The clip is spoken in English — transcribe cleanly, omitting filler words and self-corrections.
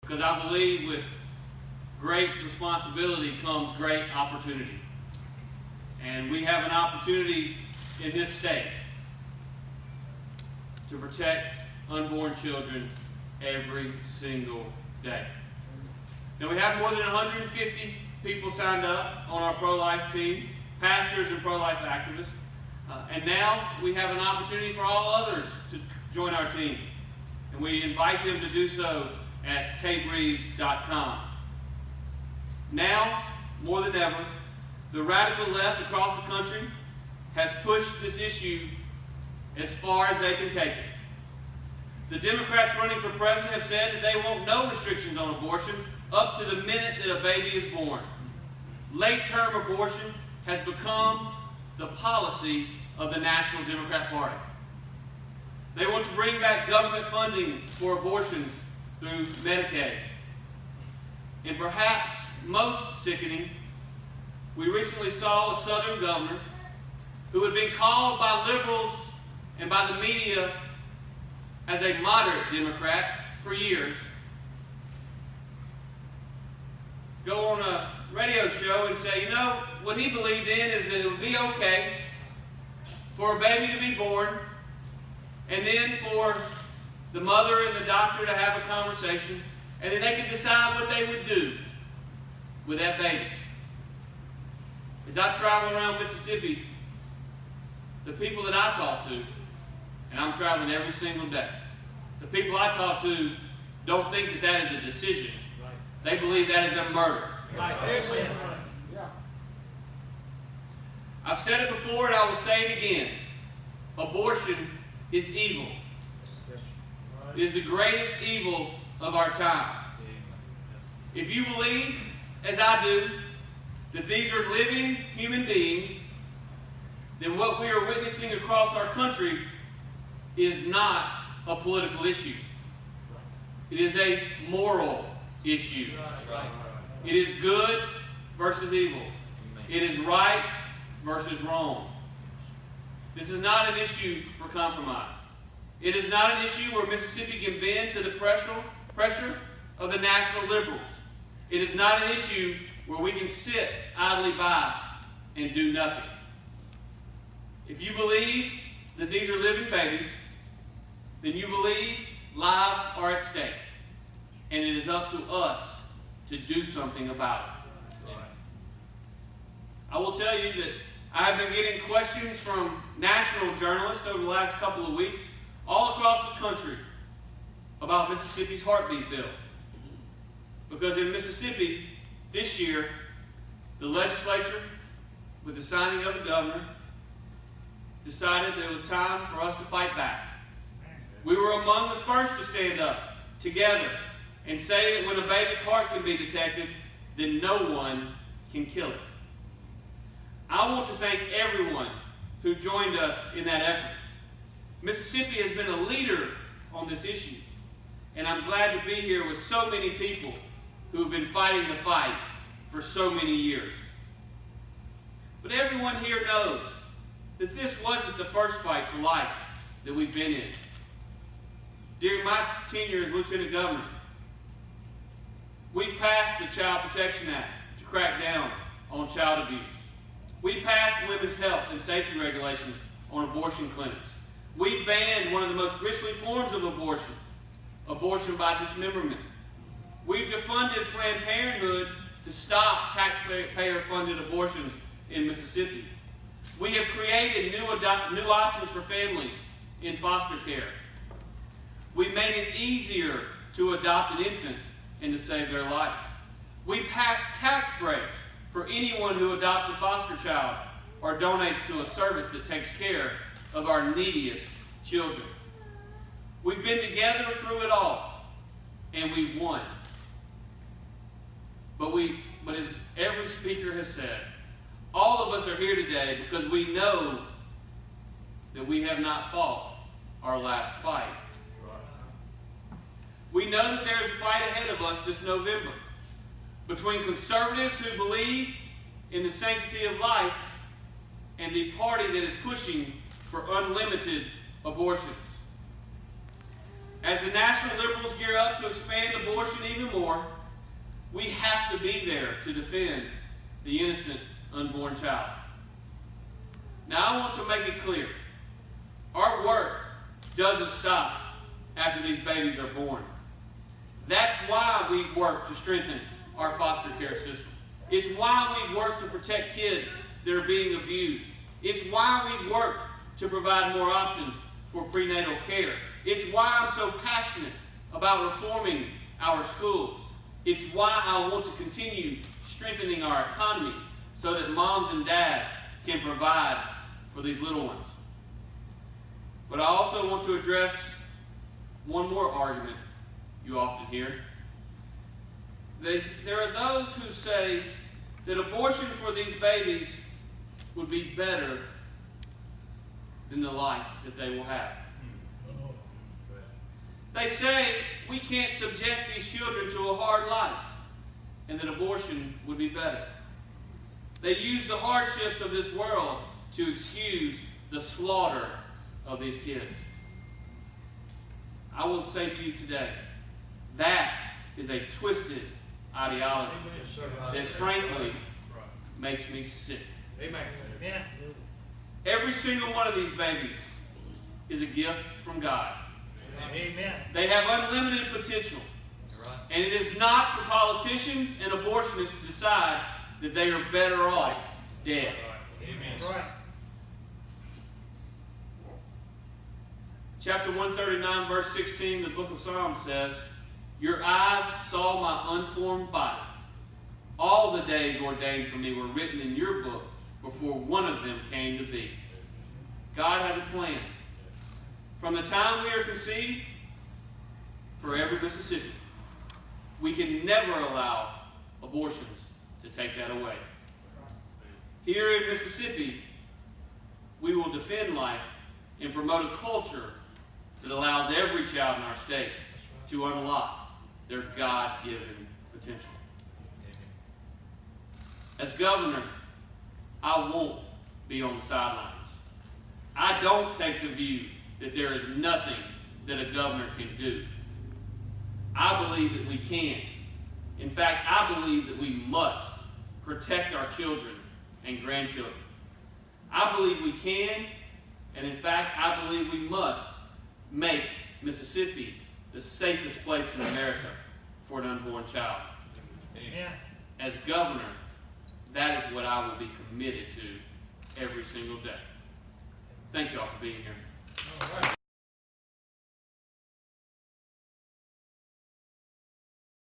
because I believe with great responsibility comes great opportunity. And we have an opportunity in this state to protect unborn children every single day. Now, we have more than 150 people signed up on our pro-life team, pastors and pro-life activists. And now we have an opportunity for all others to join our team. And we invite them to do so at tatereeves.com. Now, more than ever, the radical left across the country has pushed this issue as far as they can take it. The Democrats running for president have said that they want no restrictions on abortion up to the minute that a baby is born. Late-term abortion has become the policy of the National Democrat Party. They want to bring back government funding for abortions through Medicaid. And perhaps most sickening, we recently saw a Southern governor who had been called by liberals and by the media as a moderate Democrat for years, go on a radio show and say, you know, what he believed in is that it would be okay for a baby to be born and then for the mother and the doctor to have a conversation, and then they could decide what they would do with that baby. As I travel around Mississippi, the people that I talk to, and I'm traveling every single day, the people I talk to don't think that that is a decision. Right. They believe that is a murder. Right. Amen. Yeah. I've said it before and I will say it again. Abortion is evil. Yes. Right. It is the greatest evil of our time. If you believe, as I do, that these are living human beings, then what we are witnessing across our country is not a political issue. It is a moral issue. It is good versus evil. It is right versus wrong. This is not an issue for compromise. It is not an issue where Mississippi can bend to the pressure of the national liberals. It is not an issue where we can sit idly by and do nothing. If you believe that these are living babies, then you believe lives are at stake. And it is up to us to do something about it. I will tell you that I have been getting questions from national journalists over the last couple of weeks all across the country about Mississippi's heartbeat bill. Because in Mississippi, this year, the legislature, with the signing of the governor, decided that it was time for us to fight back. We were among the first to stand up together and say that when a baby's heart can be detected, then no one can kill it. I want to thank everyone who joined us in that effort. Mississippi has been a leader on this issue, and I'm glad to be here with so many people who have been fighting the fight for so many years. But everyone here knows that this wasn't the first fight for life that we've been in. During my tenure as Lieutenant Governor, we passed the Child Protection Act to crack down on child abuse. We passed women's health and safety regulations on abortion clinics. We banned one of the most grisly forms of abortion, abortion by dismemberment. We've defunded Planned Parenthood to stop taxpayer-funded abortions in Mississippi. We have created new options for families in foster care. We made it easier to adopt an infant and to save their life. We passed tax breaks for anyone who adopts a foster child or donates to a service that takes care of our neediest children. We've been together through it all, and we've won. But as every speaker has said, all of us are here today because we know that we have not fought our last fight. We know that there is a fight ahead of us this November between conservatives who believe in the sanctity of life and the party that is pushing for unlimited abortions. As the national liberals gear up to expand abortion even more, we have to be there to defend the innocent unborn child. Now, I want to make it clear, our work doesn't stop after these babies are born. That's why we've worked to strengthen our foster care system. It's why we've worked to protect kids that are being abused. It's why we've worked to provide more options for prenatal care. It's why I'm so passionate about reforming our schools. It's why I want to continue strengthening our economy so that moms and dads can provide for these little ones. But I also want to address one more argument you often hear. There are those who say that abortion for these babies would be better than the life that they will have. They say we can't subject these children to a hard life and that abortion would be better. They use the hardships of this world to excuse the slaughter of these kids. I will say to you today, that is a twisted ideology that frankly makes me sick. Amen. Every single one of these babies is a gift from God. Amen. They have unlimited potential. And it is not for politicians and abortionists to decide that they are better off dead. Amen. Right. Chapter 139, verse 16, the book of Psalms says, "Your eyes saw my unformed body. All the days ordained for me were written in your book before one of them came to be." God has a plan. From the time we are conceived, for every Mississippi, we can never allow abortions to take that away. Here in Mississippi, we will defend life and promote a culture that allows every child in our state to unlock their God-given potential. As governor, I won't be on the sidelines. I don't take the view that there is nothing that a governor can do. I believe that we can. In fact, I believe that we must protect our children and grandchildren. I believe we can, and in fact, I believe we must make Mississippi the safest place in America for an unborn child. Amen. As governor, that is what I will be committed to every single day. Thank you all for being here. All right.